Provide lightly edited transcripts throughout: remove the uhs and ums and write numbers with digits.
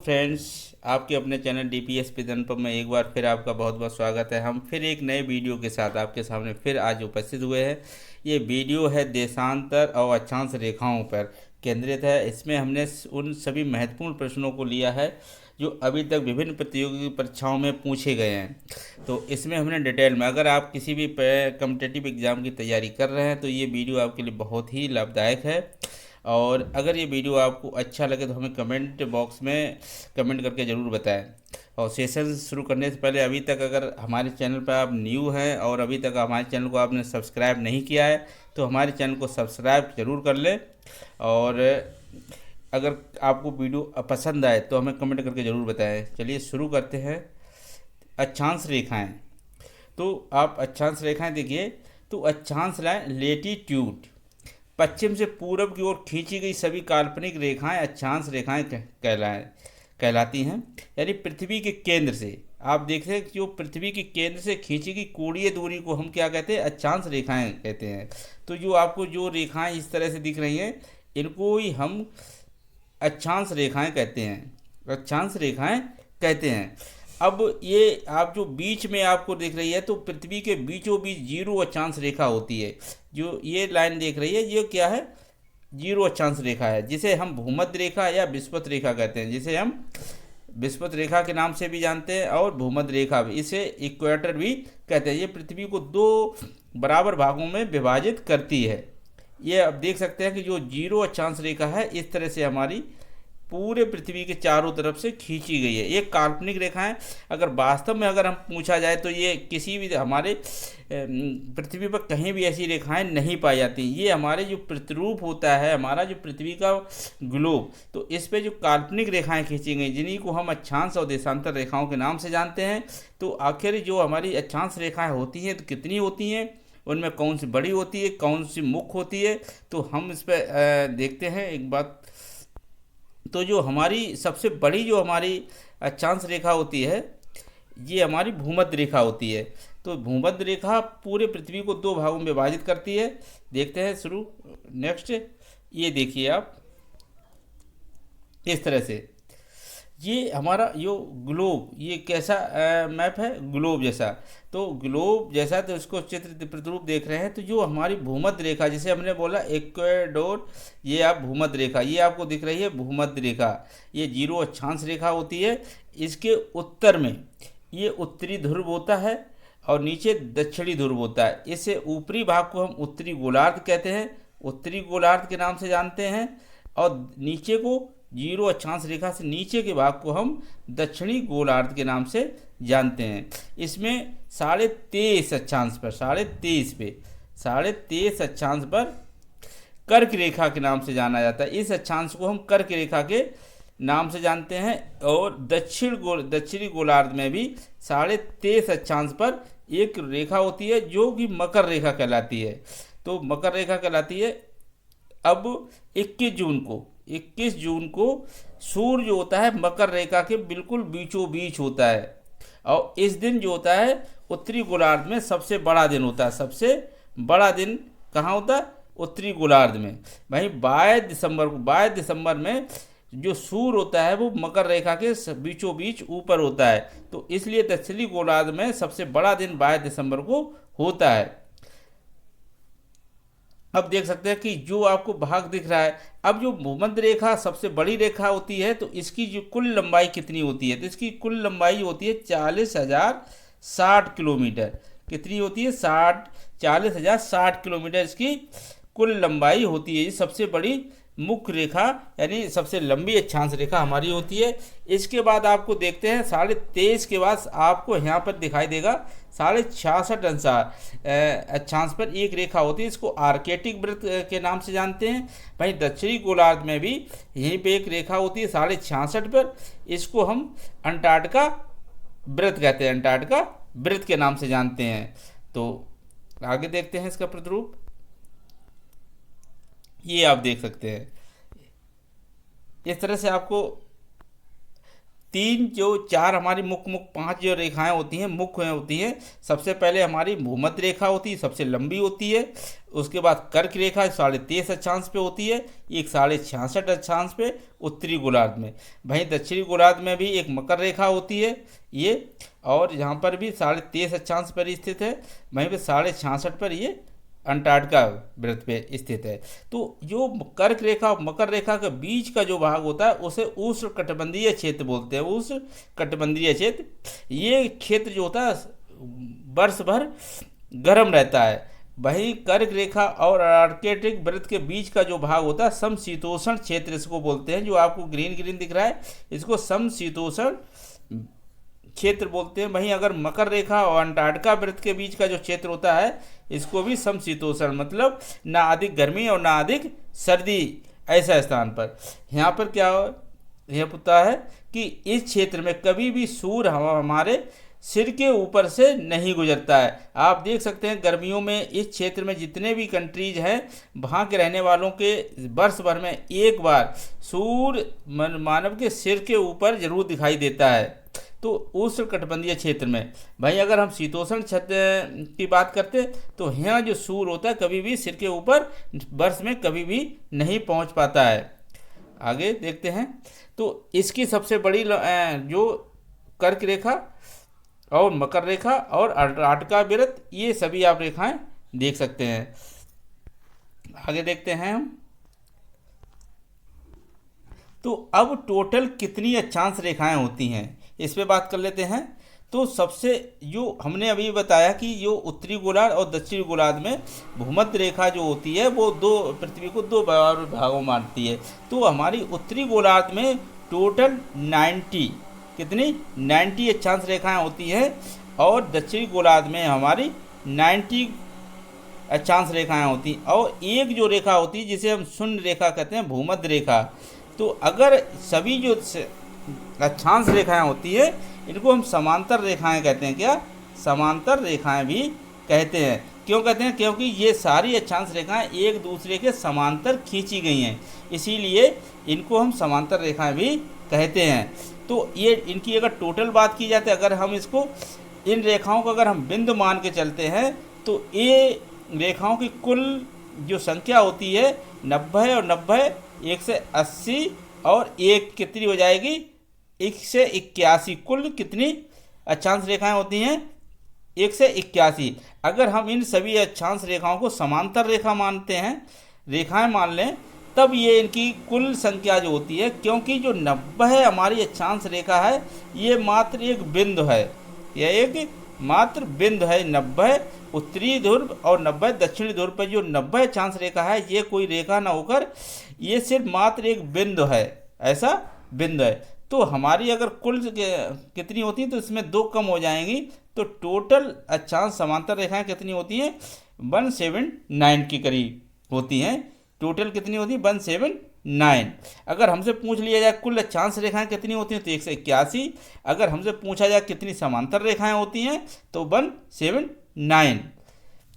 Friends, आपके अपने channel DPS pigeon पर मैं एक बार फिर आपका बहुत बहुत स्वागत है। हम फिर एक नए वीडियो के साथ आपके सामने फिर आज उपस्थित हुए हैं। ये वीडियो है देशांतर और अक्षांश रेखाओं पर केंद्रित है। इसमें हमने उन सभी महत्वपूर्ण प्रश्नों को लिया है जो अभी तक विभिन्न प्रतियोगी परीक्षाओं में पूछे गए हैं। तो इसमें हमने डिटेल में, अगर आप किसी भी कॉम्पिटिटिव एग्ज़ाम की तैयारी कर रहे हैं तो ये वीडियो आपके लिए बहुत ही लाभदायक है। और अगर ये वीडियो आपको अच्छा लगे तो हमें कमेंट बॉक्स में कमेंट करके ज़रूर बताएं। और सेशन शुरू करने से पहले अभी तक अगर हमारे चैनल पर आप न्यू हैं और अभी तक हमारे चैनल को आपने सब्सक्राइब नहीं किया है तो हमारे चैनल को सब्सक्राइब ज़रूर कर लें। और अगर आपको वीडियो पसंद आए तो हमें कमेंट करके ज़रूर बताएं। चलिए शुरू करते हैं। अक्षांश रेखाएं। तो आप अक्षांश रेखाएं देखिए। तो अक्षांश रेखाएं लेटीट्यूड, पश्चिम से पूरब की ओर खींची गई सभी काल्पनिक रेखाएं अक्षांश रेखाएं कहलाती हैं। यानी पृथ्वी के केंद्र से आप देखते हैं कि जो पृथ्वी के केंद्र से खींची गई कोणीय दूरी को हम क्या कहते हैं? अक्षांश रेखाएं कहते हैं। तो जो आपको जो रेखाएं इस तरह से दिख रही हैं इनको ही हम अक्षांश रेखाएं कहते हैं। अक्षांश रेखाएं कहते हैं। अब ये आप जो बीच में आपको दिख रही है तो पृथ्वी के बीचों बीच जीरो अक्षांश रेखा होती है। जो ये लाइन देख रही है ये क्या है? जीरो अक्षांश रेखा है, जिसे हम भूमध्य रेखा या विषुवत रेखा कहते हैं, जिसे हम विषुवत रेखा के नाम से भी जानते हैं और भूमध्य रेखा भी, इसे इक्वेटर भी कहते हैं। ये पृथ्वी को दो बराबर भागों में विभाजित करती है। ये अब देख सकते हैं कि जो जीरो अक्षांश रेखा है इस तरह से हमारी पूरे पृथ्वी के चारों तरफ से खींची गई है। ये काल्पनिक रेखाएं, अगर वास्तव में अगर हम पूछा जाए तो ये किसी भी हमारे पृथ्वी पर कहीं भी ऐसी रेखाएं नहीं पाई जाती। ये हमारे जो प्रतिरूप होता है, हमारा जो पृथ्वी का ग्लोब, तो इस पे जो काल्पनिक रेखाएं खींची गई जिन्हीं को हम अक्षांश और देशांतर रेखाओं के नाम से जानते हैं। तो आखिर जो हमारी अक्षांश रेखाएँ होती हैं तो कितनी होती हैं, उनमें कौन सी बड़ी होती है, कौन सी मुख्य होती है, तो हम इस पर देखते हैं एक बात। तो जो हमारी सबसे बड़ी जो हमारी अक्षांश रेखा होती है ये हमारी भूमध्य रेखा होती है। तो भूमध्य रेखा पूरे पृथ्वी को दो भागों में विभाजित करती है। देखते हैं शुरू नेक्स्ट। ये देखिए आप इस तरह से, ये हमारा जो ग्लोब, ये कैसा मैप है? ग्लोब जैसा। तो ग्लोब जैसा, तो इसको चित्र प्रतिरूप देख रहे हैं। तो जो हमारी भूमध्य रेखा, जिसे हमने बोला इक्वेडोर, ये आप भूमध्य रेखा, ये आपको दिख रही है भूमध्य रेखा, ये जीरो अक्षांश रेखा होती है। इसके उत्तर में ये उत्तरी ध्रुव होता है और नीचे दक्षिणी ध्रुव होता है। इससे ऊपरी भाग को हम उत्तरी गोलार्ध कहते हैं, उत्तरी गोलार्ध के नाम से जानते हैं। और नीचे को, जीरो अक्षांश रेखा से नीचे के भाग को हम दक्षिणी गोलार्ध के नाम से जानते हैं। इसमें 23.5 अक्षांश पर, 23.5 अक्षांश पर कर्क रेखा के नाम से जाना जाता है। इस अक्षांश को हम कर्क रेखा के नाम से जानते हैं। और दक्षिणी गोलार्ध में भी 23.5 अक्षांश पर एक रेखा होती है जो कि मकर रेखा कहलाती है। तो मकर रेखा कहलाती है। अब 21 जून को सूर्य जो होता है मकर रेखा के बिल्कुल बीचों बीच होता है। और इस दिन जो होता है उत्तरी गोलार्ध में सबसे बड़ा दिन होता है। सबसे बड़ा दिन कहाँ होता है? उत्तरी गोलार्ध में। वहीं 22 दिसंबर में जो सूर्य होता है वो मकर रेखा के बीचों बीच ऊपर होता है। तो इसलिए दक्षिणी गोलार्ध में सबसे बड़ा दिन 22 दिसंबर को होता है। अब देख सकते हैं कि जो आपको भाग दिख रहा है, अब जो भूमध्य रेखा सबसे बड़ी रेखा होती है तो इसकी जो कुल लंबाई कितनी होती है? तो इसकी कुल लंबाई होती है 40,060 किलोमीटर। कितनी होती है? 40,060 किलोमीटर इसकी कुल लंबाई होती है। ये सबसे बड़ी मुख्य रेखा यानी सबसे लंबी अक्षांश रेखा हमारी होती है। इसके बाद आपको देखते हैं 23.5 के बाद आपको यहाँ पर दिखाई देगा 66.5 अक्षांश पर एक रेखा होती है। इसको आर्केटिक वृत्त के नाम से जानते हैं। वहीं दक्षिणी गोलार्ध में भी यहीं पे एक रेखा होती है 66.5 पर। इसको हम अंटार्कटिका वृत्त कहते हैं, अंटार्कटिका वृत्त के नाम से जानते हैं। तो आगे देखते हैं इसका प्रतिरूप। ये आप देख सकते हैं इस तरह से आपको तीन जो चार हमारी मुख्य पांच जो रेखाएं होती हैं मुख्य होती हैं। सबसे पहले हमारी भूमध्य रेखा होती है, सबसे लंबी होती है। उसके बाद कर्क रेखा 23.5 अक्षांश पे होती है, एक 66.5 अक्षांश पे उत्तरी गोलार्ध में। वहीं दक्षिणी गोलार्ध में भी एक मकर रेखा होती है ये, और यहाँ पर भी 23.5 अक्षांश पर स्थित है। वहीं पे 66.5 पर ये अंटार्कटिका वृत्त पे स्थित है। तो जो कर्क रेखा और मकर रेखा के बीच का जो भाग होता है उसे उष्णकटिबंधीय क्षेत्र बोलते हैं। उष्णकटिबंधीय क्षेत्र, ये क्षेत्र जो होता है वर्ष भर गर्म रहता है। वहीं कर्क रेखा और आर्कटिक वृत्त के बीच का जो भाग होता है समशीतोष्ण क्षेत्र इसको बोलते हैं। जो आपको ग्रीन ग्रीन दिख रहा है इसको समशीतोष्ण क्षेत्र बोलते हैं। वहीं अगर मकर रेखा और अंटार्कटिका वृत्त के बीच का जो क्षेत्र होता है इसको भी समशीतोष्ण, मतलब ना अधिक गर्मी और ना अधिक सर्दी, ऐसा स्थान पर। यहाँ पर क्या यह होता है कि इस क्षेत्र में कभी भी सूर्य हमारे सिर के ऊपर से नहीं गुजरता है। आप देख सकते हैं गर्मियों में इस क्षेत्र में जितने भी कंट्रीज हैं वहाँ के रहने वालों के वर्ष भर में एक बार सूर्य मानव के सिर के ऊपर जरूर दिखाई देता है। तो उष्णकटिबंधीय क्षेत्र में भाई अगर हम शीतोष्ण क्षेत्र की बात करते तो यहाँ जो सूर्य होता है कभी भी सिर के ऊपर वर्ष में कभी भी नहीं पहुँच पाता है। आगे देखते हैं। तो इसकी सबसे बड़ी जो कर्क रेखा और मकर रेखा और अंटार्कटिका वृत्त, ये सभी आप रेखाएं देख सकते हैं। आगे देखते हैं हम। तो अब टोटल कितनी अक्षांश रेखाएं होती हैं इस पे बात कर लेते हैं। तो सबसे जो हमने अभी बताया कि जो उत्तरी गोलार्ध और दक्षिणी गोलार्ध में भूमध्य रेखा जो होती है वो पृथ्वी को दो भागों में बांटती है। तो हमारी उत्तरी गोलार्ध में टोटल 90 अक्षांश रेखाएं होती हैं और दक्षिणी गोलार्ध में हमारी 90 अक्षांश रेखाएं होती हैं। और एक जो रेखा होती है जिसे हम शून्य रेखा कहते हैं, भूमध्य रेखा। तो अगर सभी जो अक्षांश रेखाएं होती है इनको हम समांतर रेखाएं कहते हैं। क्या? समांतर रेखाएं भी कहते हैं। क्यों कहते हैं? क्योंकि ये सारी अक्षांश रेखाएं एक दूसरे के समांतर खींची गई हैं, इसीलिए इनको हम समांतर रेखाएं भी कहते हैं। तो ये इनकी अगर टोटल बात की जाती है, अगर हम इसको इन रेखाओं को अगर हम बिंदु मान के चलते हैं तो ये रेखाओं की कुल जो संख्या होती है 90 और 90 180 और एक कितनी हो जाएगी 181। कुल कितनी अक्षांश रेखाएं होती हैं? 181। अगर हम इन सभी अक्षांश रेखाओं को समांतर रेखा मानते हैं, रेखाएं मान लें, तब ये इनकी कुल संख्या जो होती है, क्योंकि जो 90 हमारी अक्षांश रेखा है ये मात्र एक बिंदु है, यह एक मात्र बिंदु है। 90 उत्तरी ध्रुव और 90 दक्षिणी ध्रुव पर जो 90 अक्षांश रेखा है ये कोई रेखा ना होकर ये सिर्फ मात्र एक बिंदु है, ऐसा बिंदु है। तो हमारी अगर कुल कितनी होती है तो इसमें 2 कम हो जाएंगी। तो टोटल अक्षांश समांतर रेखाएं कितनी होती हैं? 179 के करीब होती हैं। टोटल कितनी होती है? 179। अगर हमसे पूछ लिया जाए कुल अक्षांश रेखाएं कितनी होती हैं तो 181। अगर हमसे पूछा जाए कितनी समांतर रेखाएं होती हैं तो 179।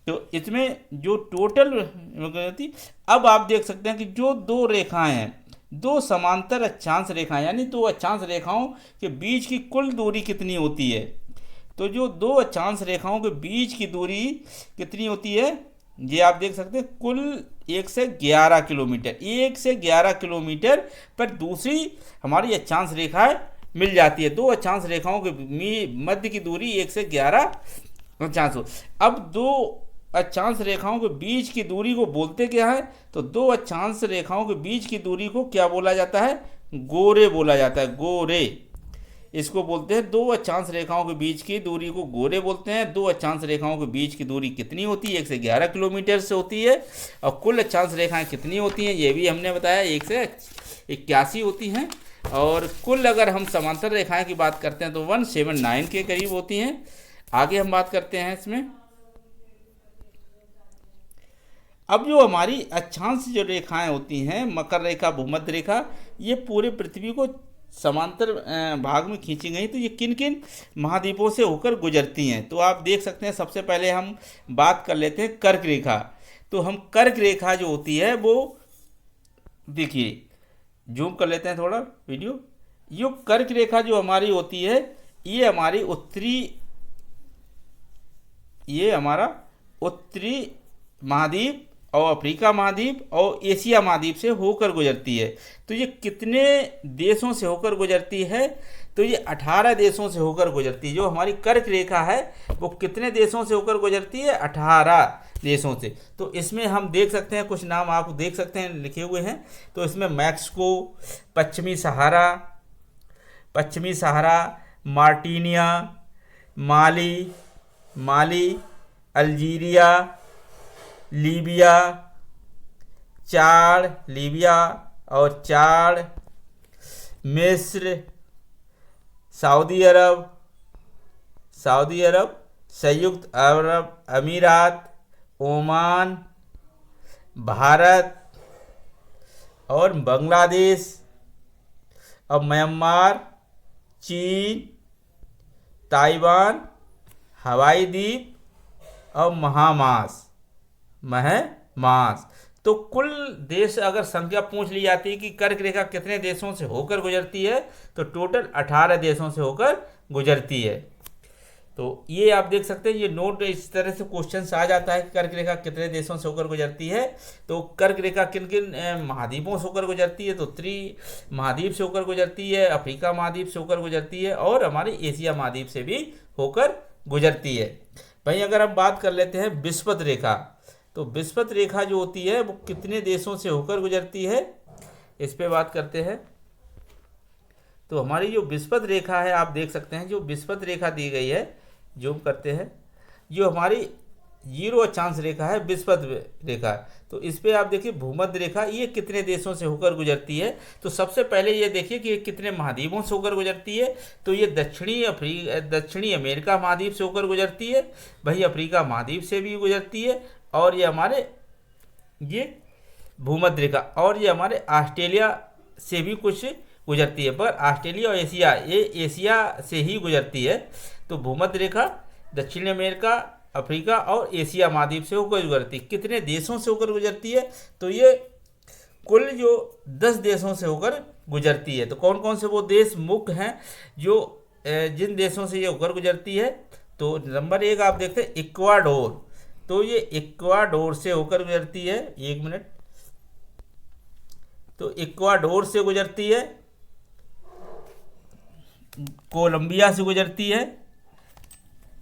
तो इसमें जो टोटल होती, अब आप देख सकते हैं कि जो 2 रेखाएं हैं, 2 समांतर अक्षांश रेखाएं, यानी 2 अक्षांश रेखाओं के बीच की कुल दूरी कितनी होती है? तो जो 2 अक्षांश रेखाओं के बीच की दूरी कितनी होती है ये आप देख सकते हैं, कुल 1 से 11 किलोमीटर। 1 से 11 किलोमीटर पर दूसरी हमारी अक्षांश रेखाएं मिल जाती है। 2 अक्षांश रेखाओं के मध्य की दूरी 1 से 11 अक्षांश। अब 2 अक्षांश रेखाओं के बीच की दूरी को बोलते क्या है? तो 2 अक्षांश रेखाओं के बीच की दूरी को क्या बोला जाता है? गोरे बोला जाता है, गोरे इसको बोलते हैं। 2 अक्षांश रेखाओं के बीच की दूरी को गोरे बोलते हैं। 2 अक्षांश रेखाओं के बीच की दूरी कितनी होती है? 1 से 11 किलोमीटर से होती है। और कुल अक्षांश रेखाएं कितनी होती हैं ये भी हमने बताया, 1 से 81 होती हैं। और कुल अगर हम समांतर रेखाएं की बात करते हैं तो 179 के करीब होती हैं। आगे हम बात करते हैं इसमें। अब जो हमारी अक्षांश जो रेखाएं होती हैं, मकर रेखा, भूमध्य रेखा, ये पूरे पृथ्वी को समांतर भाग में खींची गई। तो ये किन किन महाद्वीपों से होकर गुजरती हैं तो आप देख सकते हैं। सबसे पहले हम बात कर लेते हैं कर्क रेखा। तो हम कर्क रेखा जो होती है वो देखिए, जूम कर लेते हैं थोड़ा वीडियो। यो कर्क रेखा जो हमारी होती है ये हमारी ये हमारा उत्तरी महाद्वीप और अफ्रीका महाद्वीप और एशिया महाद्वीप से होकर गुजरती है। तो ये कितने देशों से होकर गुजरती है? तो ये 18 देशों से होकर गुजरती है। जो हमारी कर्क रेखा है वो कितने देशों से होकर गुजरती है? 18 देशों से। तो इसमें हम देख सकते हैं, कुछ नाम आप देख सकते हैं लिखे हुए हैं। तो इसमें मैक्सिको, पश्चिमी सहारा, मार्टिनिया, माली, अल्जीरिया, लीबिया और चाड, मिस्र, सऊदी अरब, संयुक्त अरब अमीरात, ओमान, भारत और बांग्लादेश और म्यांमार, चीन, ताइवान, हवाई द्वीप और महमास। तो कुल देश अगर संख्या पूछ ली जाती है कि कर्क रेखा कितने देशों से होकर गुजरती है, तो टोटल 18 देशों से होकर गुजरती है। तो ये आप देख सकते हैं, ये नोट इस तरह से क्वेश्चन आ जाता है कि कर्क रेखा कितने देशों से होकर गुजरती है। तो कर्क रेखा किन किन महाद्वीपों से होकर गुजरती है? तो उत्तरी महाद्वीप से होकर गुजरती है, अफ्रीका महाद्वीप से होकर गुजरती है और हमारे एशिया महाद्वीप से भी होकर गुजरती है। भाई अगर हम बात कर लेते हैं विषुवत रेखा, तो विषुवत रेखा जो होती है वो कितने देशों से होकर गुजरती है, इस पे बात करते हैं। तो हमारी जो विषुवत रेखा है आप देख सकते हैं, जो विषुवत रेखा दी गई है, जूम करते हैं, जो हमारी 0 अक्षांश रेखा है विषुवत रेखा। तो इस पे आप देखिए भूमध्य रेखा, ये कितने देशों से होकर गुजरती है? तो सबसे पहले ये देखिए कि ये कितने महाद्वीपों से होकर गुजरती है। तो ये दक्षिणी अमेरिका महाद्वीप से होकर गुजरती है, वही अफ्रीका महाद्वीप से भी गुजरती है और ये हमारे ये भूमध्य रेखा, और ये हमारे ऑस्ट्रेलिया से भी कुछ गुजरती है, पर ऑस्ट्रेलिया और एशिया, ये एशिया से ही गुजरती है। तो भूमध्य रेखा दक्षिण अमेरिका, अफ्रीका और एशिया महाद्वीप से होकर गुजरती है। कितने देशों से होकर गुजरती है? तो ये कुल जो 10 देशों से होकर गुजरती है। तो कौन कौन से वो देश मुख्य हैं जो जिन देशों से ये होकर गुजरती है? तो नंबर 1 आप देखते हैं इक्वाडोर। तो ये इक्वाडोर से होकर गुजरती है, 1 मिनट। तो इक्वाडोर से गुजरती है, कोलंबिया से गुजरती है,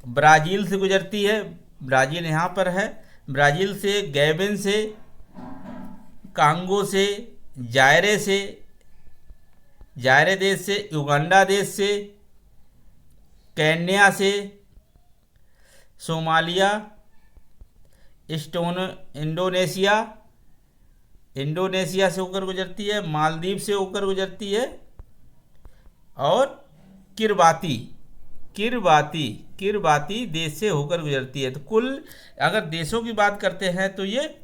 ब्राज़ील से गुजरती है, ब्राज़ील यहाँ पर है, ब्राज़ील से, गैबन से, कांगो से, जायरे देश से, युगांडा देश से, केन्या से, सोमालिया, इंडोनेशिया से होकर गुजरती है, मालदीव से होकर गुजरती है और किरबाती देश से होकर गुजरती है। तो कुल अगर देशों की बात करते हैं तो ये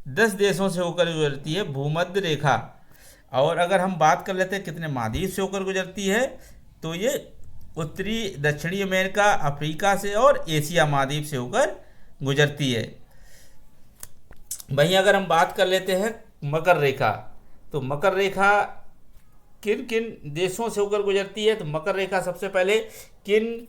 10 देशों से होकर गुजरती है भूमध्य रेखा। और अगर हम बात कर लेते हैं कितने महाद्वीप से होकर गुजरती है, तो ये उत्तरी दक्षिणी अमेरिका, अफ्रीका से और एशिया महाद्वीप से होकर गुजरती है। वहीं अगर हम बात कर लेते हैं मकर रेखा, तो मकर रेखा किन किन देशों से होकर गुजरती है? तो मकर रेखा सबसे पहले किन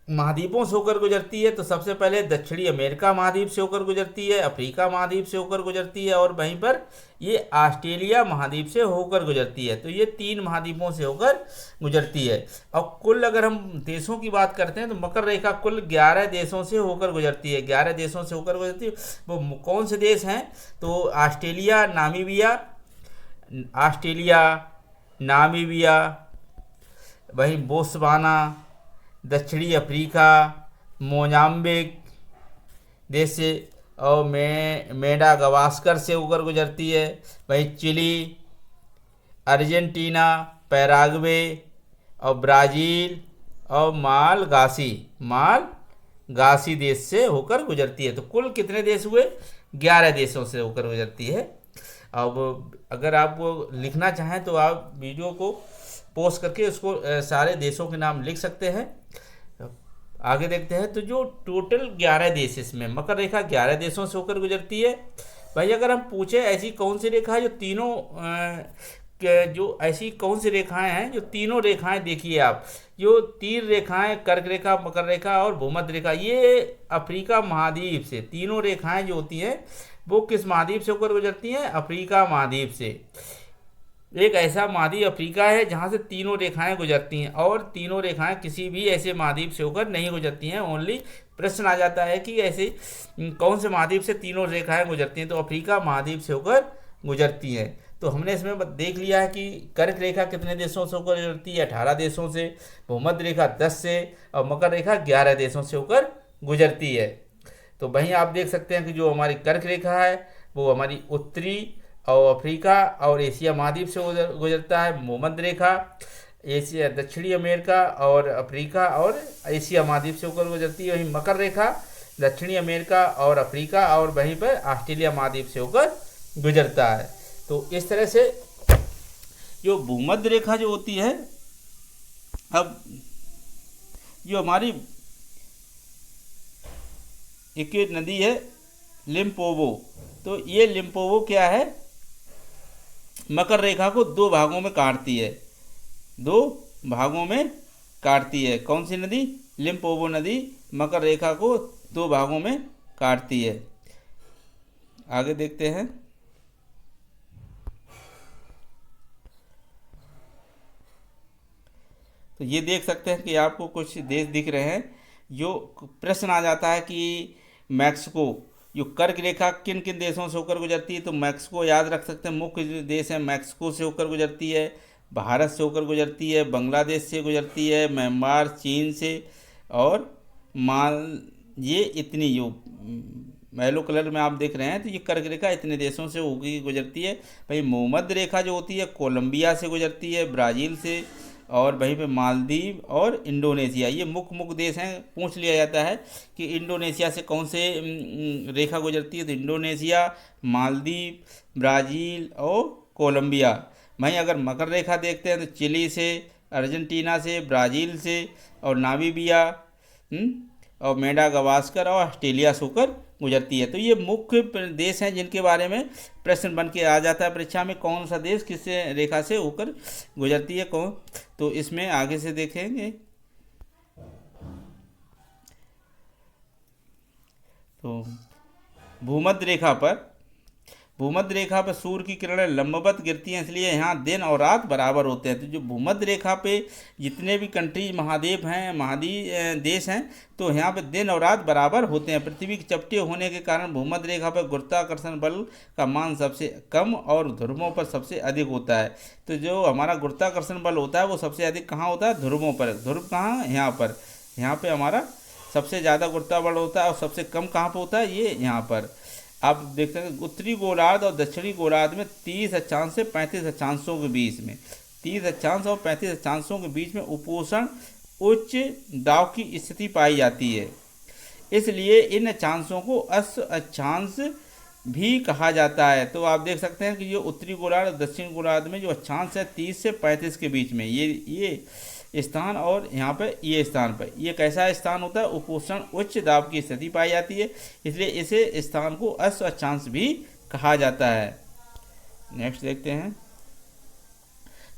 महाद्वीपों से होकर गुजरती है? तो सबसे पहले दक्षिणी अमेरिका महाद्वीप से होकर गुजरती है, अफ्रीका महाद्वीप से होकर गुजरती है और वहीं पर ये ऑस्ट्रेलिया महाद्वीप से होकर गुजरती है। तो ये 3 महाद्वीपों से होकर गुजरती है। और कुल अगर हम देशों की बात करते हैं तो मकर रेखा कुल 11 देशों से होकर गुजरती है। 11 देशों से होकर गुजरती है। वो कौन से देश हैं? तो ऑस्ट्रेलिया, नामीबिया, वहीं बोत्सवाना, दक्षिणी अफ्रीका, मोजाम्बिक देश से और मेडागास्कर से होकर गुजरती है, वहीं चिली, अर्जेंटीना, पैराग्वे और ब्राज़ील और मालगासी देश से होकर गुजरती है। तो कुल कितने देश हुए? 11 देशों से होकर गुजरती है। अब अगर आप लिखना चाहें तो आप वीडियो को पोस्ट करके उसको सारे देशों के नाम लिख सकते हैं। आगे देखते हैं, तो जो टोटल 11 देश, इसमें मकर रेखा 11 देशों से होकर गुजरती है। भाई अगर हम पूछे ऐसी कौन सी रेखा है जो तीनों जो ऐसी कौन सी रेखाएं हैं, जो तीनों रेखाएं देखिए आप, जो तीन रेखाएं कर्क रेखा, मकर रेखा और भूमध्य रेखा, ये अफ्रीका महाद्वीप से तीनों रेखाएं जो होती हैं वो किस महाद्वीप से होकर गुजरती हैं? अफ्रीका महाद्वीप से। एक ऐसा महाद्वीप अफ्रीका है जहाँ से तीनों रेखाएं गुजरती हैं, और तीनों रेखाएं किसी भी ऐसे महाद्वीप से होकर नहीं गुजरती हैं। ओनली प्रश्न आ जाता है कि ऐसे कौन से महाद्वीप से तीनों रेखाएं गुजरती हैं, तो अफ्रीका महाद्वीप से होकर गुजरती हैं। तो हमने इसमें देख लिया है कि कर्क रेखा कितने देशों से होकर गुजरती है? 18 देशों से, भूमध्य रेखा 10 से, और मकर रेखा 11 देशों से होकर गुजरती है। तो वहीं आप देख सकते हैं कि जो हमारी कर्क रेखा है वो हमारी उत्तरी और अफ्रीका और एशिया महाद्वीप से गुजरता है। भूमध्य रेखा एशिया, दक्षिणी अमेरिका और अफ्रीका और एशिया महाद्वीप से होकर गुजरती है। वहीं मकर रेखा दक्षिणी अमेरिका और अफ्रीका और वहीं पर ऑस्ट्रेलिया महाद्वीप से होकर गुजरता है। तो इस तरह से जो भूमध्य रेखा जो होती है, अब जो हमारी एक नदी है लिम्पोपो, तो ये लिम्पोपो क्या है? मकर रेखा को दो भागों में काटती है, दो भागों में काटती है। कौन सी नदी? लिम्पोपो नदी मकर रेखा को दो भागों में काटती है। आगे देखते हैं। तो ये देख सकते हैं कि आपको कुछ देश दिख रहे हैं। जो प्रश्न आ जाता है कि मैक्सिको, जो कर्क रेखा किन किन देशों से होकर गुजरती है, तो मैक्सिको याद रख सकते हैं। मुख्य जो देश है मैक्सिको से होकर गुजरती है, भारत से होकर गुजरती है, बांग्लादेश से गुजरती है, म्यांमार, चीन से, और ये इतनी जो येलो कलर में आप देख रहे हैं, तो ये कर्क रेखा इतने देशों से होगी गुजरती है। भाई भूमध्य रेखा जो होती है कोलंबिया से गुजरती है, ब्राज़ील से, और वहीं पे मालदीव और इंडोनेशिया, ये मुख्य देश हैं। पूछ लिया जाता है कि इंडोनेशिया से कौन से रेखा गुजरती है, तो इंडोनेशिया, मालदीव, ब्राज़ील और कोलंबिया। वहीं अगर मकर रेखा देखते हैं तो चिली से, अर्जेंटीना से, ब्राज़ील से, और नामीबिया और मेडागास्कर और ऑस्ट्रेलिया से होकर गुजरती है। तो ये मुख्य देश हैं जिनके बारे में प्रश्न बन के आ जाता है परीक्षा में, कौन सा देश किस रेखा से होकर गुजरती है कौन। तो इसमें आगे से देखेंगे। तो भूमध्य रेखा पर सूर्य की किरणें लंबवत गिरती हैं, इसलिए यहाँ दिन और रात बराबर होते हैं। तो जो भूमध्य रेखा पे जितने भी कंट्रीज महाद्वीप हैं, देश हैं, तो यहाँ पे दिन और रात बराबर होते हैं। पृथ्वी के चपटे होने के कारण भूमध्य रेखा पर गुरुत्वाकर्षण बल का मान सबसे कम और ध्रुवों पर सबसे अधिक होता है। तो जो हमारा गुरुत्वाकर्षण बल होता है वो सबसे अधिक कहाँ होता है? ध्रुवों पर। ध्रुव कहाँ? यहाँ पर। यहाँ पर हमारा सबसे ज़्यादा गुरुत्वाकर्षण बल होता है, और सबसे कम कहाँ पर होता है? ये यहाँ पर। आप देखते हैं उत्तरी गोलार्ध और दक्षिणी गोलार्ध में 30 अक्षांश से 35 अक्षांशों के बीच में, 30 अक्षांश और 35 अक्षांशों के बीच में उपोषण उच्च दाब की स्थिति पाई जाती है। इसलिए इन अक्षांशों को अश्व अक्षांश भी कहा जाता है। तो आप देख सकते हैं कि ये उत्तरी गोलार्ध और दक्षिणी गोलार्ध में जो अक्षांश है 30 से 35 के बीच में, ये स्थान, और यहाँ पर ये स्थान पर ये कैसा स्थान होता है? उपोषण उच्च दाब की स्थिति पाई जाती है, इसलिए इसे स्थान को अश्व अक्षांश भी कहा जाता है। नेक्स्ट देखते हैं।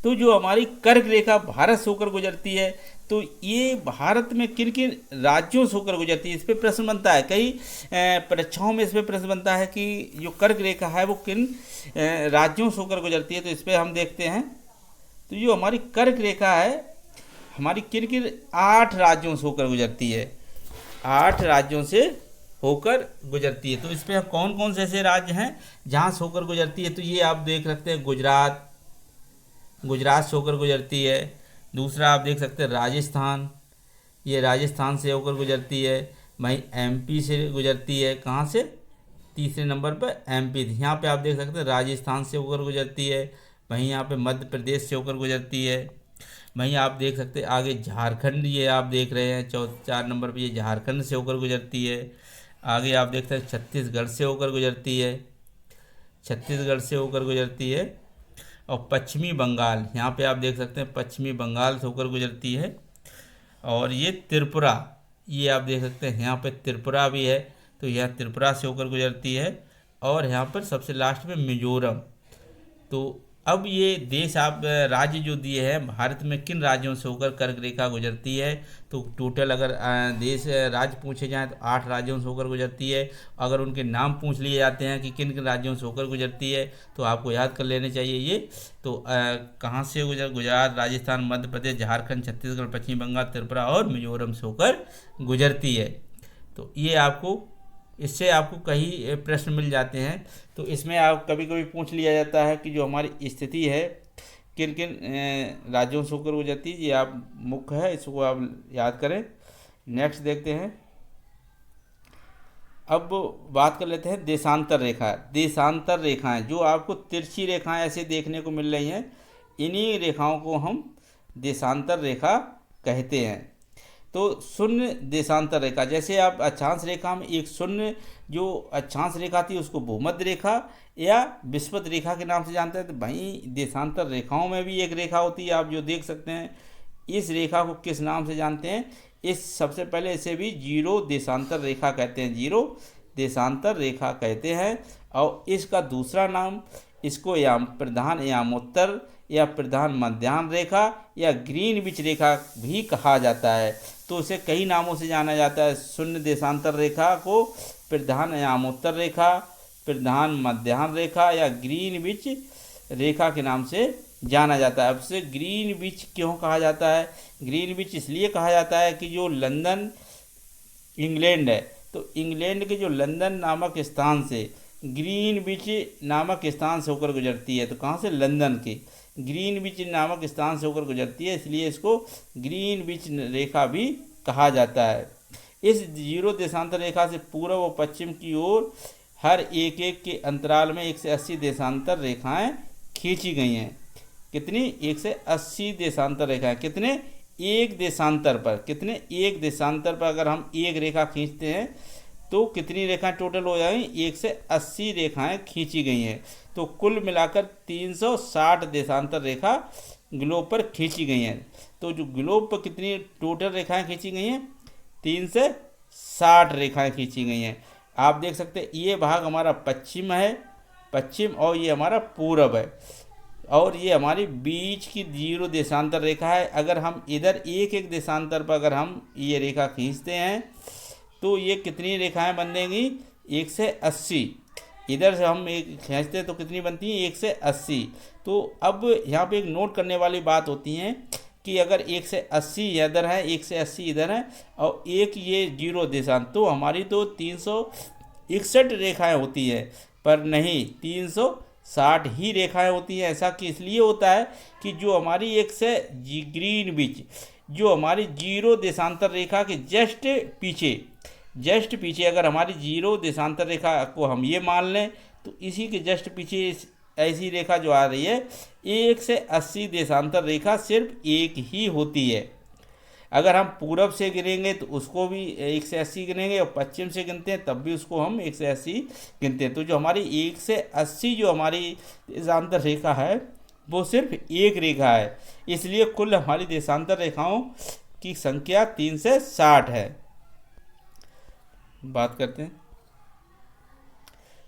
तो जो हमारी कर्क रेखा भारत से होकर गुजरती है, तो ये भारत में किन किन राज्यों से होकर गुजरती है, इस पर प्रश्न बनता है। कई परीक्षाओं में इस पर प्रश्न बनता है कि जो कर्क रेखा है वो किन राज्यों से होकर गुजरती है। तो इस पर हम देखते हैं। तो जो हमारी कर्क रेखा है हमारी किन किन 8 राज्यों से होकर गुजरती है, 8 राज्यों से होकर गुजरती है। तो इस पर कौन कौन से ऐसे राज्य हैं जहाँ से होकर गुजरती है? तो ये आप देख सकते हैं गुजरात से होकर गुजरती है। दूसरा आप देख सकते हैं राजस्थान, ये राजस्थान से होकर गुजरती है। वहीं एमपी से गुजरती है, कहाँ से? तीसरे नंबर पर एमपी, यहाँ पे आप देख सकते हैं राजस्थान से होकर गुजरती है। वहीं यहाँ पे मध्य प्रदेश से होकर गुजरती है। वहीं आप देख सकते हैं आगे झारखंड, ये आप देख रहे हैं 4 नंबर पे, ये झारखंड से होकर गुजरती है। आगे आप देखते हैं छत्तीसगढ़ से होकर गुजरती है, छत्तीसगढ़ से होकर गुजरती है। और पश्चिमी बंगाल, यहाँ पे आप देख सकते हैं पश्चिमी बंगाल से होकर गुजरती है। और ये त्रिपुरा, ये आप देख सकते हैं यहाँ पे त्रिपुरा भी है, तो यह त्रिपुरा से होकर गुजरती है। और यहाँ पर सबसे लास्ट में मिजोरम, तो अब ये देश आप राज्य जो दिए हैं, भारत में किन राज्यों से होकर कर्क रेखा गुजरती है, तो टोटल अगर देश राज्य पूछे जाएं तो 8 राज्यों से होकर गुजरती है। अगर उनके नाम पूछ लिए जाते हैं कि किन किन राज्यों से होकर गुजरती है, तो आपको याद कर लेने चाहिए ये। तो कहाँ से गुजरात, राजस्थान, मध्य प्रदेश, झारखंड, छत्तीसगढ़, पश्चिम बंगाल, त्रिपुरा और मिजोरम से होकर गुजरती है। तो ये आपको, इससे आपको कई प्रश्न मिल जाते हैं। तो इसमें आप कभी कभी पूछ लिया जाता है कि जो हमारी स्थिति है किन किन राज्यों से होकर गुजरती है, ये आप मुख्य है, इसको आप याद करें। नेक्स्ट देखते हैं। अब बात कर लेते हैं देशांतर रेखा। देशांतर रेखाएं जो आपको तिरछी रेखाएं ऐसे देखने को मिल रही हैं, इन्हीं रेखाओं को हम देशांतर रेखा कहते हैं। तो शून्य देशांतर रेखा, जैसे आप अक्षांश रेखा में एक शून्य जो अक्षांश रेखा थी उसको भूमध्य रेखा या विषुवत रेखा के नाम से जानते हैं, तो वहीं देशांतर रेखाओं में भी एक रेखा होती है, आप जो देख सकते हैं। इस रेखा को किस नाम से जानते हैं? इस सबसे पहले इसे भी जीरो देशांतर रेखा कहते हैं, जीरो देशांतर रेखा कहते हैं। और इसका दूसरा नाम, इसको या प्रधान यामोत्तर या प्रधान मध्याह्न रेखा या ग्रीनविच रेखा भी कहा जाता है। तो इसे कई नामों से जाना जाता है। शून्य देशांतर रेखा को प्रधान यामोत्तर रेखा, प्रधान मध्याह्न रेखा या ग्रीनविच रेखा के नाम से जाना जाता है। अब से ग्रीनविच क्यों कहा जाता है? ग्रीनविच इसलिए कहा जाता है कि जो लंदन इंग्लैंड है, तो इंग्लैंड के जो लंदन नामक स्थान से ग्रीनविच नामक स्थान से होकर गुजरती है। तो कहाँ से? लंदन के ग्रीनविच नामक स्थान से होकर गुजरती है, इसलिए इसको ग्रीनविच रेखा भी कहा जाता है। इस जीरो देशांतर रेखा से पूर्व व पश्चिम की ओर हर एक के अंतराल में 180 देशांतर रेखाएं खींची गई हैं। कितनी? 180 देशांतर रेखाएं। कितने? एक देशांतर पर। कितने? एक देशांतर पर अगर हम एक रेखा खींचते हैं तो कितनी रेखाएं टोटल हो जाएंगी? 180 रेखाएं खींची गई हैं। तो कुल मिलाकर 360 देशांतर रेखा ग्लोब पर खींची गई हैं। तो जो ग्लोब पर कितनी टोटल रेखाएं खींची गई हैं? 360 रेखाएं खींची गई हैं। आप देख सकते हैं ये भाग हमारा पश्चिम है, पश्चिम, और ये हमारा पूरब है, और ये हमारी बीच की जीरो देशांतर रेखा है। अगर हम इधर एक एक देशांतर पर अगर हम ये रेखा खींचते हैं तो ये कितनी रेखाएं बन देंगी? 180। इधर से हम एक खींचते हैं तो कितनी बनती हैं? 180। तो अब यहाँ पे एक नोट करने वाली बात होती है कि अगर 180 इधर है, 180 इधर है और एक ये जीरो देशांत, तो हमारी तो 361 रेखाएं होती है, पर नहीं 360 ही रेखाएं होती हैं। ऐसा कि इसलिए होता है कि जो हमारी एक से ग्रीनविच, जो हमारी जीरो देशांतर रेखा के जस्ट पीछे अगर हमारी जीरो देशांतर रेखा को हम ये मान लें, तो इसी के जस्ट पीछे ऐसी रेखा जो आ रही है 180 देशांतर रेखा सिर्फ एक ही होती है। अगर हम पूरब से गिनेंगे तो उसको भी 180 गिनेंगे, और पश्चिम से गिनते हैं तब भी उसको हम 180 गिनते हैं। तो जो हमारी 180 जो हमारी देशांतर रेखा है वो सिर्फ एक रेखा है, इसलिए कुल हमारी देशांतर रेखाओं की संख्या 360 है। बात करते हैं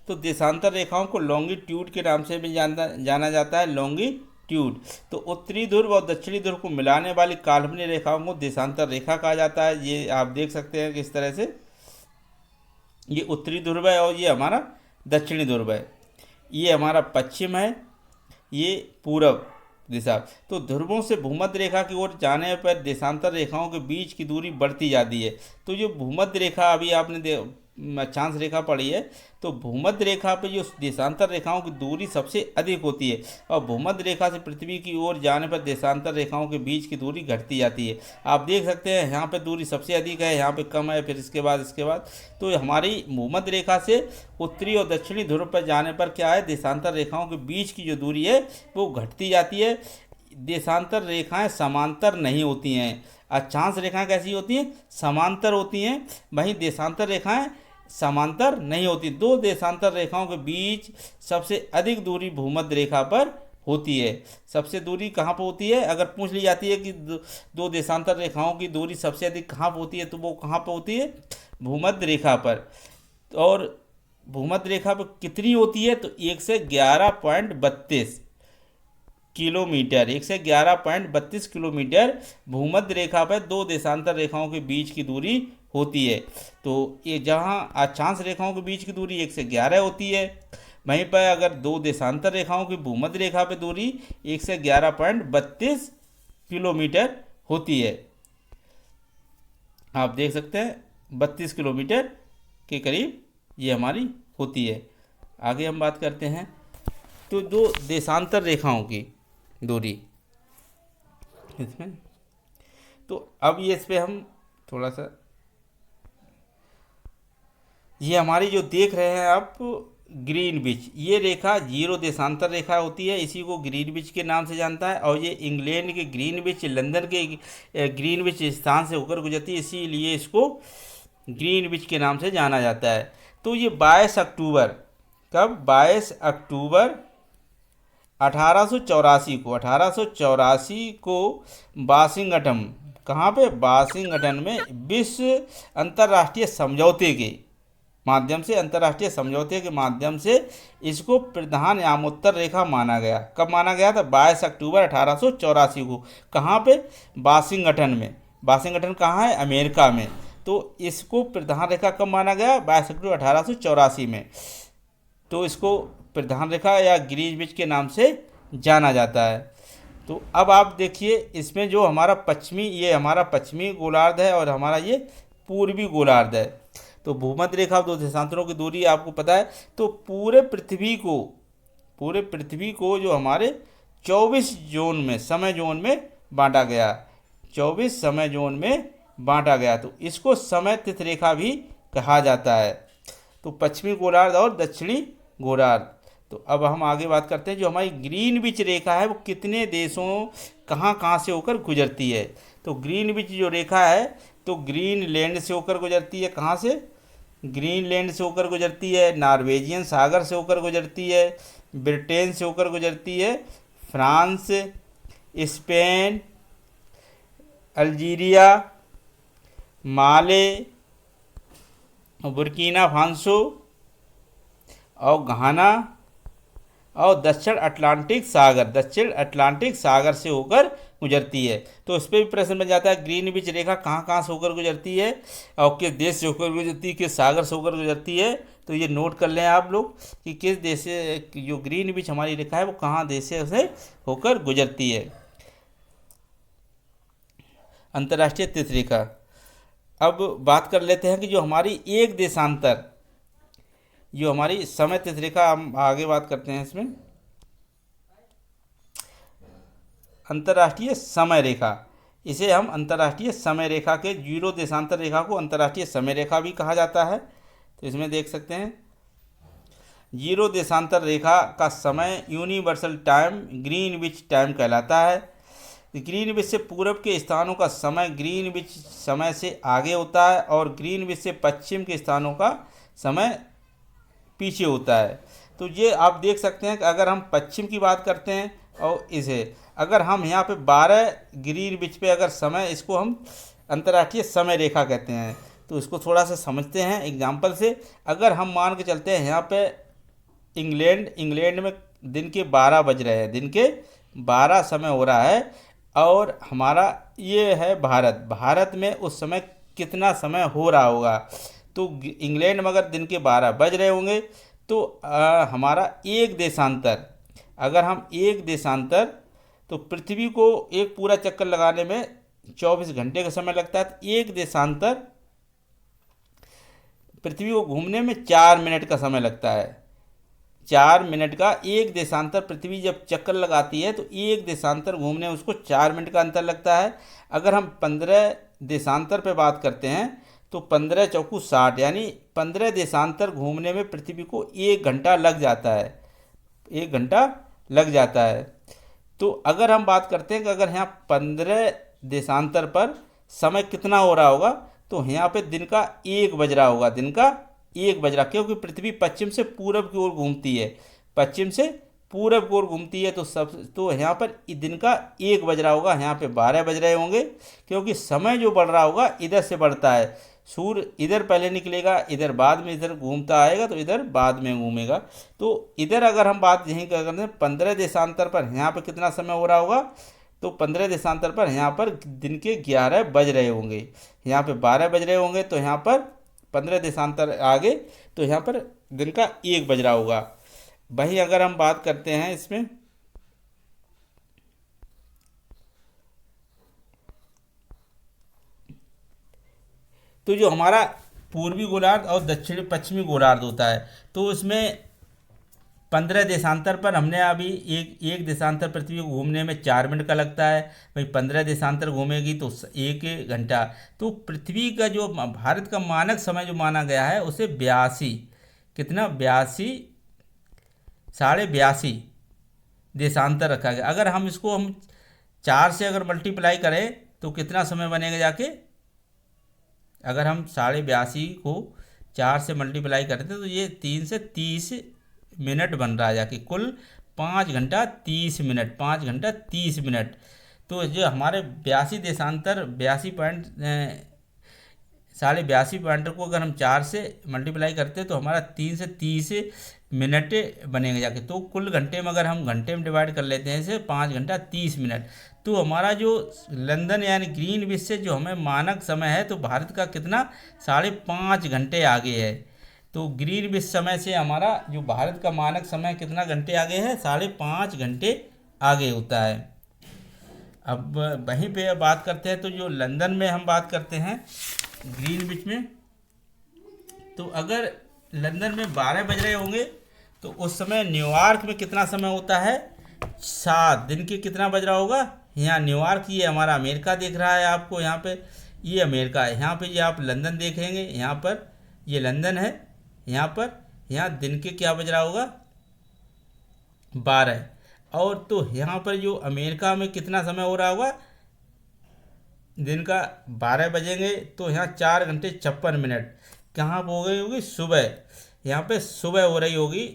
तो देशांतर रेखाओं को लॉन्गिट्यूड के नाम से भी जाना जाता है, लॉन्गिट्यूड। तो उत्तरी ध्रुव और दक्षिणी ध्रुव को मिलाने वाली काल्पनिक रेखाओं को देशांतर रेखा कहा जाता है। ये आप देख सकते हैं किस तरह से, ये उत्तरी ध्रुव है और ये हमारा दक्षिणी ध्रुव है, ये हमारा पश्चिम है, ये पूरब दिशा। तो ध्रुवों से भूमध्य रेखा की ओर जाने पर देशांतर रेखाओं के बीच की दूरी बढ़ती जाती है। तो जो भूमध्य रेखा अभी आपने अक्षांश रेखा पढ़ी है, तो भूमध्य रेखा पे जो देशांतर रेखाओं की दूरी सबसे अधिक होती है, और भूमध्य रेखा से पृथ्वी की ओर जाने पर देशांतर रेखाओं के बीच की दूरी घटती जाती है। आप देख सकते हैं यहाँ पे दूरी सबसे अधिक है, यहाँ पे कम है, फिर इसके बाद तो हमारी भूमध्य रेखा से उत्तरी और दक्षिणी ध्रुव पर जाने पर क्या है, देशांतर रेखाओं के बीच की जो दूरी है वो घटती जाती है। देशांतर रेखाएं समांतर नहीं होती हैं। अक्षांश रेखाएं कैसी होती हैं? समांतर होती हैं। वहीं देशांतर रेखाएं समांतर नहीं होती। दो देशांतर रेखाओं के बीच सबसे अधिक दूरी भूमध्य रेखा पर होती है। सबसे दूरी कहाँ पर होती है? अगर पूछ ली जाती है कि दो देशांतर रेखाओं की दूरी सबसे अधिक कहाँ पर होती है, तो वो कहाँ पर होती है? भूमध्य रेखा पर। और भूमध्य रेखा पर कितनी होती है? तो 1 से 11.32 किलोमीटर, 111.32 किलोमीटर भूमध्य रेखा पर दो देशांतर रेखाओं के बीच की दूरी होती है। तो ये जहाँ अक्षांश रेखाओं के बीच की दूरी 111 होती है, वहीं पर अगर दो देशांतर रेखाओं की भूमध्य रेखा पर दूरी 111.32 किलोमीटर होती है। आप देख सकते हैं 32 किलोमीटर के करीब ये हमारी होती है। आगे हम बात करते हैं तो दो देशांतर रेखाओं की दूरी इसमें, तो अब ये इस पर हम थोड़ा सा, ये हमारी जो देख रहे हैं आप ग्रीनविच, ये रेखा जीरो देशांतर रेखा होती है, इसी को ग्रीनविच के नाम से जानता है। और ये इंग्लैंड के ग्रीनविच, लंदन के ग्रीनविच स्थान से होकर गुजरती है, इसीलिए इसको ग्रीनविच के नाम से जाना जाता है। तो ये 22 अक्टूबर, कब 22 अक्टूबर 1884 को वाशिंगटन, कहाँ पे, वाशिंगटन में विश्व अंतर्राष्ट्रीय समझौते के माध्यम से, अंतर्राष्ट्रीय समझौते के माध्यम से इसको प्रधान यामोत्तर रेखा माना गया। कब माना गया था? 22 अक्टूबर 1884 को। कहाँ पे? वाशिंगटन में। वाशिंगटन कहाँ है? अमेरिका में। तो इसको प्रधान रेखा कब माना गया? 22 अक्टूबर 1884 में। तो इसको प्रधान रेखा या ग्रीनविच के नाम से जाना जाता है। तो अब आप देखिए इसमें जो हमारा पश्चिमी, ये हमारा पश्चिमी गोलार्ध है और हमारा ये पूर्वी गोलार्ध है। तो भूमध्य रेखा दो देशांतरों की दूरी आपको पता है। तो पूरे पृथ्वी को जो हमारे 24 जोन में, समय जोन में बांटा गया, 24 समय जोन में बांटा गया। तो इसको समय तिथि रेखा भी कहा जाता है। तो पश्चिमी गोलार्ध और दक्षिणी गोलार्ध। तो अब हम आगे बात करते हैं जो हमारी ग्रीनविच रेखा है वो कितने देशों, कहाँ से होकर गुजरती है। तो ग्रीनविच जो रेखा है तो ग्रीनलैंड से होकर गुजरती है। कहाँ से? ग्रीनलैंड से होकर गुजरती है, नॉर्वेजियन सागर से होकर गुजरती है, ब्रिटेन से होकर गुजरती है, फ्रांस, स्पेन, अल्जीरिया, माले, बुर्किना फासो और घाना और दक्षिण अटलांटिक सागर से होकर गुजरती है। तो इस पर भी प्रश्न बन जाता है ग्रीनविच रेखा कहाँ से होकर गुजरती है और किस देश से होकर गुजरती है, किस सागर से होकर गुजरती है। तो ये नोट कर लें आप लोग कि किस देश से जो ग्रीनविच हमारी रेखा है वो कहाँ देश से होकर गुजरती है। अंतर्राष्ट्रीय तिथि रेखा। अब बात कर लेते हैं कि जो हमारी एक देशांतर, जो हमारी समय तिथि रेखा, हम आगे बात करते हैं इसमें। अंतर्राष्ट्रीय समय रेखा, इसे हम अंतर्राष्ट्रीय समय रेखा के जीरो देशांतर रेखा को अंतर्राष्ट्रीय समय रेखा भी कहा जाता है। तो इसमें देख सकते हैं जीरो देशांतर रेखा का समय यूनिवर्सल टाइम ग्रीनविच टाइम कहलाता है। ग्रीनविच से पूर्व के स्थानों का समय ग्रीनविच समय से आगे होता है और ग्रीनविच से पश्चिम के स्थानों का समय पीछे होता है। तो ये आप देख सकते हैं कि अगर हम पश्चिम की बात करते हैं और इसे अगर हम यहाँ पे 12 ग्रीनविच पे अगर समय, इसको हम अंतर्राष्ट्रीय समय रेखा कहते हैं। तो इसको थोड़ा सा समझते हैं एग्जांपल से। अगर हम मान के चलते हैं यहाँ पे इंग्लैंड में दिन के 12 बज रहे हैं, दिन के 12 समय हो रहा है और हमारा ये है भारत में उस समय कितना समय हो रहा होगा। तो इंग्लैंड में अगर दिन के 12 बज रहे होंगे तो हमारा एक देशांतर, अगर हम एक देशांतर, तो पृथ्वी को एक पूरा चक्कर लगाने में 24 घंटे का समय लगता है। तो एक देशांतर पृथ्वी को घूमने में 4 मिनट का समय लगता है। 4 मिनट का एक देशांतर पृथ्वी जब चक्कर लगाती है तो एक देशांतर घूमने में उसको 4 मिनट का अंतर लगता है। अगर हम 15 देशांतर पे बात करते हैं तो 15 चौकू 60, यानी 15 देशांतर घूमने में पृथ्वी को 1 घंटा लग जाता है, 1 घंटा लग जाता है। तो अगर हम बात करते हैं कि अगर यहाँ 15 देशांतर पर समय कितना हो रहा होगा तो यहाँ पे दिन का 1 बज रहा होगा, दिन का 1 बज रहा, क्योंकि पृथ्वी पश्चिम से पूरब की ओर घूमती है, पश्चिम से पूरब की ओर घूमती है। तो यहाँ पर दिन का 1 बज रहा होगा, यहाँ पे 12 बज रहे होंगे, क्योंकि समय जो बढ़ रहा होगा इधर से बढ़ता है, सूर्य इधर पहले निकलेगा, इधर बाद में, इधर घूमता आएगा तो इधर बाद में घूमेगा। तो इधर अगर हम बात यहीं कर करते हैं 15 देशांतर पर, यहाँ पर कितना समय हो रहा होगा, तो 15 देशांतर पर यहाँ पर दिन के 11 बज रहे होंगे, यहाँ पे 12 बज रहे होंगे, तो यहाँ पर 15 देशांतर आगे तो यहाँ पर दिन का 1 बज रहा होगा। वहीं अगर हम बात करते हैं इसमें, तो जो हमारा पूर्वी गोलार्ध और दक्षिणी पश्चिमी गोलार्ध होता है, तो उसमें 15 देशांतर पर हमने अभी एक देशांतर पृथ्वी को घूमने में 4 मिनट का लगता है। भाई 15 देशांतर घूमेगी तो 1 घंटा। तो पृथ्वी का जो भारत का मानक समय जो माना गया है उसे 82, कितना 82, 82.5 देशांतर रखा गया। अगर हम इसको हम 4 से अगर मल्टीप्लाई करें तो कितना समय बनेगा जाके, अगर हम 82.5 को 4 से मल्टीप्लाई करते तो ये 3 से 30 मिनट बन रहा है जाके, कुल 5 घंटा 30 मिनट, 5 घंटा 30 मिनट। तो जो हमारे 82 देशांतर 82 पॉइंट को अगर हम 4 से मल्टीप्लाई करते तो हमारा 3 से 30 मिनट बनेगा जाके। तो कुल घंटे में अगर हम घंटे में डिवाइड कर लेते हैं इसे 5 घंटा 30 मिनट, तो हमारा जो लंदन यानी ग्रीनविच से जो हमें मानक समय है तो भारत का कितना 5.5 घंटे आगे है। तो ग्रीनविच समय से हमारा जो भारत का मानक समय कितना घंटे आगे है, 5.5 घंटे आगे होता है। अब वहीं पे बात करते हैं, तो जो लंदन में हम बात करते हैं ग्रीनविच में, तो अगर लंदन में 12 बज रहे होंगे तो उस समय न्यूयॉर्क में कितना समय होता है, 7 दिन के कितना बज रहा होगा। यहाँ न्यूयॉर्क, ये हमारा अमेरिका दिख रहा है आपको, यहाँ पे ये अमेरिका है, यहाँ पे ये आप लंदन देखेंगे, यहाँ पर ये लंदन है, यहाँ पर यहाँ दिन के क्या बज रहा होगा 12। और तो यहाँ पर जो अमेरिका में कितना समय हो रहा होगा, दिन का 12 बजेंगे तो यहाँ 4 घंटे 56 मिनट कहाँ हो गई होगी, सुबह, यहाँ पे सुबह हो रही होगी।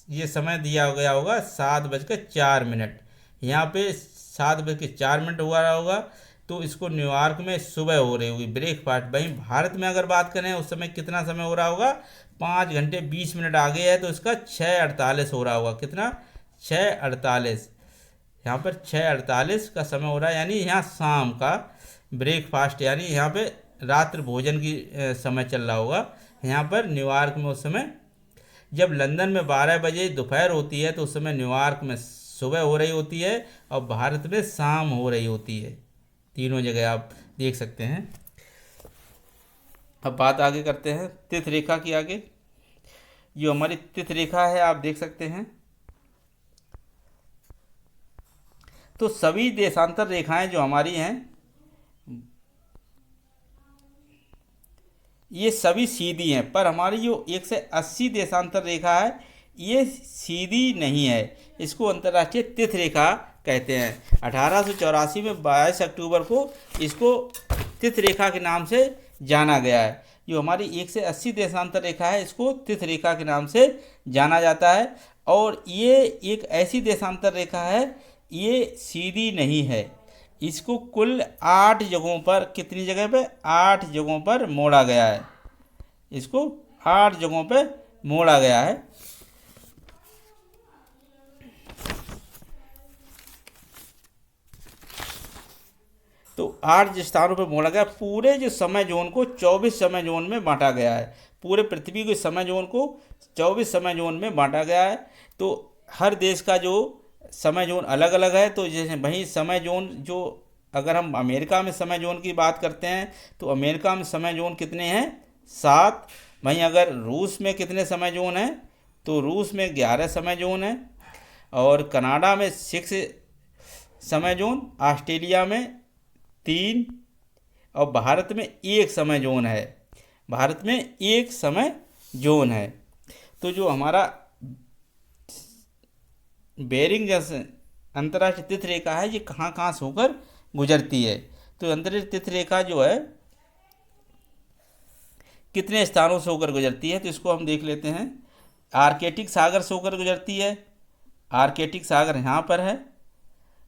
ये समय दिया गया होगा 7:04, यहाँ पे 7:04 हुआ रहा होगा, तो इसको न्यूयॉर्क में सुबह हो रही होगी, ब्रेकफास्ट। वहीं भारत में अगर बात करें उस समय कितना समय हो रहा होगा, 5 घंटे 20 मिनट आगे है तो इसका 6:48 हो रहा होगा, कितना 6:48, यहाँ पर 6:48 का समय हो रहा है, यानी यहाँ शाम का ब्रेकफास्ट यानी यहाँ पे रात्रि भोजन की समय चल रहा होगा। यहाँ पर न्यूयॉर्क में उस समय, जब लंदन में 12 बजे दोपहर होती है तो उस समय न्यूयॉर्क में सुबह हो रही होती है और भारत में शाम हो रही होती है। तीनों जगह आप देख सकते हैं। अब बात आगे करते हैं तिथि रेखा की। आगे जो हमारी तिथि रेखा है आप देख सकते हैं, तो सभी देशांतर रेखाएं जो हमारी हैं ये सभी सीधी हैं, पर हमारी जो 180 देशांतर रेखा है ये सीधी नहीं है, इसको अंतर्राष्ट्रीय तिथि रेखा कहते हैं। 1884 में 22 अक्टूबर को इसको तिथि रेखा के नाम से जाना गया है। जो हमारी 180 देशांतर रेखा है इसको तिथि रेखा के नाम से जाना जाता है। और ये एक ऐसी देशांतर रेखा है, ये सीधी नहीं है, इसको कुल 8 जगहों पर, कितनी जगह पे, 8 जगहों पर मोड़ा गया है, इसको 8 जगहों पे मोड़ा गया है। तो 8 स्थानों पर मोड़ा गया। पूरे जो समय जोन को 24 समय जोन में बांटा गया है, पूरे पृथ्वी के समय जोन को 24 समय जोन में बांटा गया है। तो हर देश का जो समय जोन अलग अलग है। तो जैसे वहीं समय जोन जो, अगर हम अमेरिका में समय जोन की बात करते हैं तो अमेरिका में समय जोन कितने हैं, 7। वहीं अगर रूस में कितने समय जोन हैं, तो रूस में 11 समय जोन है। और कनाडा में 6 समय जोन, ऑस्ट्रेलिया में 3, और भारत में 1 समय जोन है, भारत में 1 समय जोन है। तो जो हमारा बेरिंग जैसे अंतर्राष्ट्रीय तिथि रेखा है ये कहाँ कहाँ से होकर गुजरती है। तो अंतर्राष्ट्रीय तिथि रेखा जो है कितने स्थानों से होकर गुजरती है, तो इसको हम देख लेते हैं। आर्कटिक सागर से होकर गुजरती है, आर्कटिक सागर यहाँ पर है।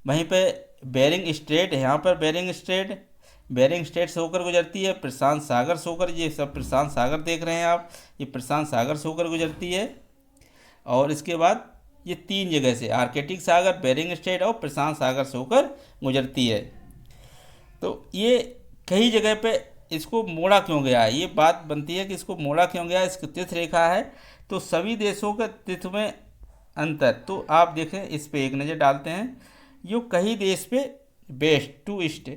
वहीं पे बेरिंग स्ट्रेट है, यहाँ पर बेरिंग स्ट्रेट, बेरिंग स्ट्रेट से होकर गुजरती है, प्रशांत सागर से होकर, ये सब प्रशांत सागर देख रहे हैं आप, ये प्रशांत सागर से होकर गुजरती है। और इसके बाद ये 3 जगह से आर्कटिक सागर, बेरिंग स्ट्रेट और प्रशांत सागर से होकर गुजरती है। तो ये कई जगह पे इसको मोड़ा क्यों गया है, ये बात बनती है कि इसको मोड़ा क्यों गया है। इसकी तिथ रेखा है, तो सभी देशों के तिथ में अंतर, तो आप देखें इस पे एक नज़र डालते हैं। यो कई देश पे वेस्ट टू ईस्ट,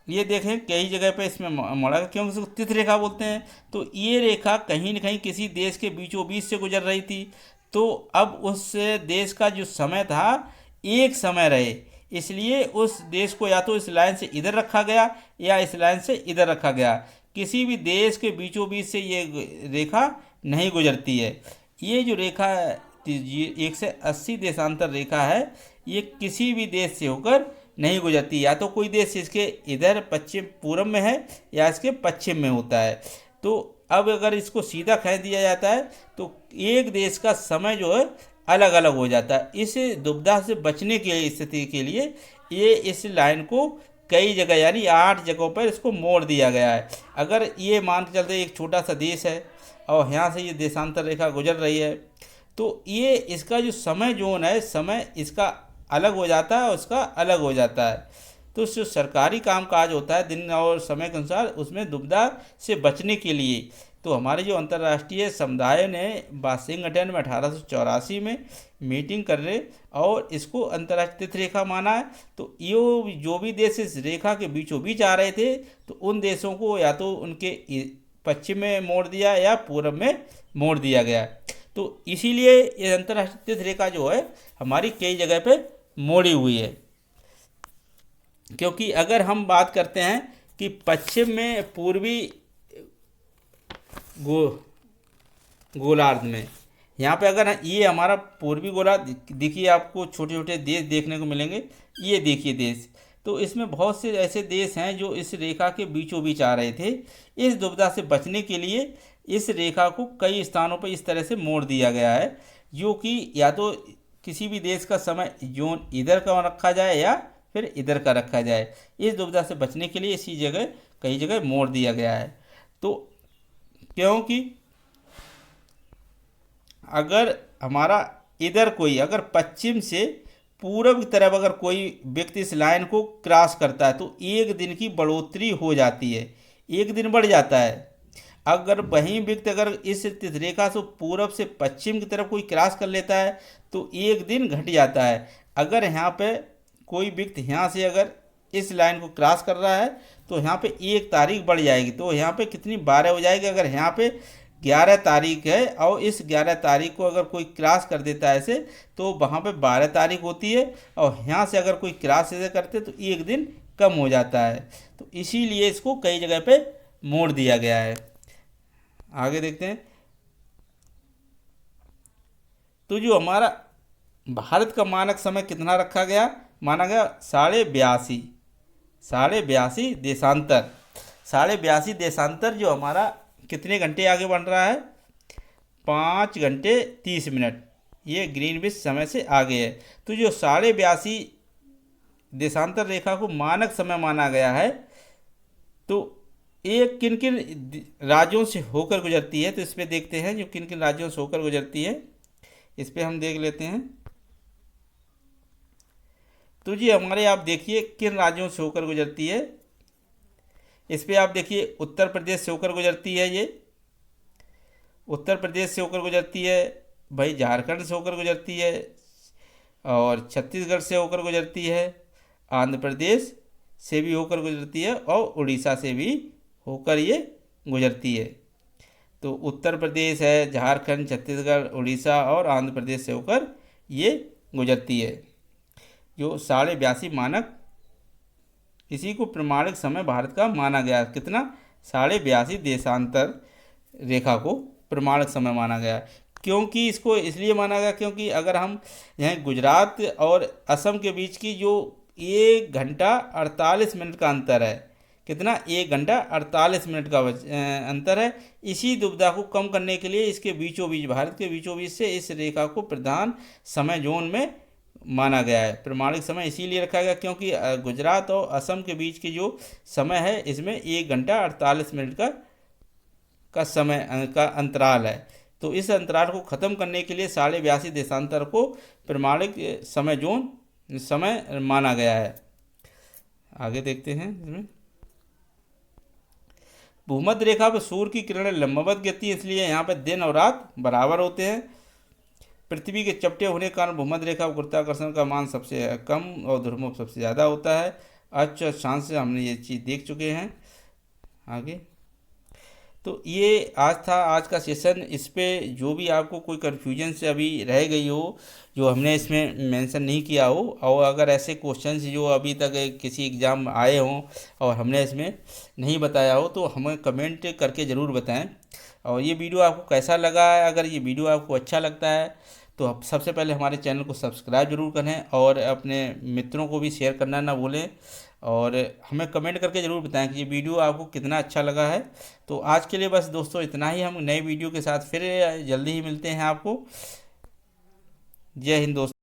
ये देखें कई जगह पे इसमें मोड़ा, क्योंकि इसको तिथ रेखा बोलते हैं। तो ये रेखा कहीं न कहीं किसी देश के बीचों बीच से गुजर रही थी, तो अब उस देश का जो समय था एक समय रहे, इसलिए उस देश को या तो इस लाइन से इधर रखा गया या इस लाइन से इधर रखा गया। किसी भी देश के बीचों बीच से ये रेखा नहीं गुजरती है। ये जो रेखा 180 देशांतर रेखा है, ये किसी भी देश से होकर नहीं गुजरती, या तो कोई देश इसके इधर पश्चिम पूर्व में है या इसके पश्चिम में होता है। तो अब अगर इसको सीधा खींच दिया जाता है तो एक देश का समय जो है अलग अलग हो जाता है। इस दुविधा से बचने की स्थिति के लिए ये इस लाइन को कई जगह यानी 8 जगहों पर इसको मोड़ दिया गया है। अगर ये मान के चलते एक छोटा सा देश है और यहाँ से ये देशांतर रेखा गुजर रही है, तो ये इसका जो समय जोन है, समय इसका अलग हो जाता है और उसका अलग हो जाता है। तो जो सरकारी कामकाज होता है दिन और समय के अनुसार, उसमें दुविधा से बचने के लिए तो हमारे जो अंतर्राष्ट्रीय समुदाय ने वाशिंगटन में 1884 में मीटिंग कर रहे और इसको अंतर्राष्ट्रीय तिथ रेखा माना है। तो ये जो भी देश इस रेखा के बीचों बीच आ रहे थे, तो उन देशों को या तो उनके पश्चिम में मोड़ दिया या पूर्व में मोड़ दिया गया। तो इसीलिए ये अंतर्राष्ट्रीय तिथ रेखा जो है हमारी कई जगह पे मोड़ी हुई है। क्योंकि अगर हम बात करते हैं कि पश्चिम में पूर्वी गोलार्ध में, यहाँ पे अगर ये हमारा पूर्वी गोलार्ध देखिए, आपको छोटे छोटे देश देखने को मिलेंगे। ये देखिए देश, तो इसमें बहुत से ऐसे देश हैं जो इस रेखा के बीचों बीच आ रहे थे। इस दुविधा से बचने के लिए इस रेखा को कई स्थानों पर इस तरह से मोड़ दिया गया है, जो कि या तो किसी भी देश का समय जोन इधर का रखा जाए या फिर इधर का रखा जाए। इस दुविधा से बचने के लिए इसी जगह कई जगह मोड़ दिया गया है। तो क्योंकि अगर हमारा इधर कोई अगर पश्चिम से पूर्व की तरफ अगर कोई व्यक्ति इस लाइन को क्रॉस करता है तो एक दिन की बढ़ोतरी हो जाती है, एक दिन बढ़ जाता है। अगर वहीं व्यक्ति अगर इस तिथ रेखा से पूर्व से पश्चिम की तरफ कोई क्रॉस कर लेता है तो एक दिन घट जाता है। अगर यहाँ पे कोई व्यक्ति यहाँ से अगर इस लाइन को क्रॉस कर रहा है तो यहाँ पे 1 तारीख बढ़ जाएगी, तो यहाँ पे कितनी 12 हो जाएगी। अगर यहाँ पे 11 तारीख है और इस 11 तारीख को अगर कोई क्रॉस कर देता है ऐसे, तो वहाँ पे 12 तारीख होती है, और यहाँ से अगर कोई क्रॉस ऐसे करते तो एक दिन कम हो जाता है। तो इसीलिए इसको कई जगह पे मोड़ दिया गया है। आगे देखते हैं। तो जो हमारा भारत का मानक समय कितना रखा गया, माना गया 82.5 देशांतर। 82.5 देशांतर जो हमारा कितने घंटे आगे बढ़ रहा है, 5 घंटे 30 मिनट, ये ग्रीनविच समय से आगे है। तो जो 82.5 देशांतर रेखा को मानक समय माना गया है, तो ये किन किन राज्यों से होकर गुजरती है, तो इस पर देखते हैं जो किन किन राज्यों से होकर गुजरती है। इस पर हम देख लेते हैं। तो जी हमारे आप देखिए किन राज्यों से होकर गुजरती है। इस पे आप देखिए उत्तर प्रदेश से होकर गुजरती है, ये उत्तर प्रदेश से होकर गुजरती है, भाई झारखंड से होकर गुजरती है, और छत्तीसगढ़ से होकर गुजरती है, आंध्र प्रदेश से भी होकर गुजरती है, और उड़ीसा से भी होकर ये गुजरती है। तो उत्तर प्रदेश है, झारखंड, छत्तीसगढ़, उड़ीसा और आंध्र प्रदेश से होकर ये गुजरती है। जो 82.5 मानक, इसी को प्रमाणिक समय भारत का माना गया। कितना, 82.5 देशांतर रेखा को प्रमाणिक समय माना गया। क्योंकि इसको इसलिए माना गया क्योंकि अगर हम यहाँ गुजरात और असम के बीच की जो 1 घंटा 48 मिनट का अंतर है, कितना, 1 घंटा 48 मिनट का अंतर है। इसी दुविधा को कम करने के लिए इसके बीचों बीच, भारत के बीचों बीच से इस रेखा को प्रधान समय जोन में माना गया है। प्रमाणिक समय इसीलिए रखा गया क्योंकि गुजरात और असम के बीच की जो समय है इसमें 1 घंटा 48 मिनट का समय का अंतराल है। तो इस अंतराल को ख़त्म करने के लिए 82.5 देशांतर को प्रमाणिक समय जोन समय माना गया है। आगे देखते हैं इसमें। भूमध्य रेखा पर सूर्य की किरणें लंबवत गिरती हैं, इसलिए यहाँ पर दिन और रात बराबर होते हैं। पृथ्वी के चपटे होने के कारण भूमध्य रेखा पर गुरुत्वाकर्षण का मान सबसे कम और ध्रुवों पर सबसे ज़्यादा होता है। अक्ष और अक्षांश से हमने ये चीज़ देख चुके हैं। आगे तो ये आज था आज का सेशन। इस पे जो भी आपको कोई कन्फ्यूजन से अभी रह गई हो, जो हमने इसमें मेंशन नहीं किया हो, और अगर ऐसे क्वेश्चंस जो अभी तक किसी एग्ज़ाम में आए हों और हमने इसमें नहीं बताया हो, तो हमें कमेंट करके ज़रूर बताएं। और ये वीडियो आपको कैसा लगा है, अगर ये वीडियो आपको अच्छा लगता है तो आप सबसे पहले हमारे चैनल को सब्सक्राइब जरूर करें और अपने मित्रों को भी शेयर करना ना भूलें। और हमें कमेंट करके ज़रूर बताएं कि ये वीडियो आपको कितना अच्छा लगा है। तो आज के लिए बस दोस्तों इतना ही। हम नए वीडियो के साथ फिर जल्दी ही मिलते हैं आपको। जय हिंद दोस्तों।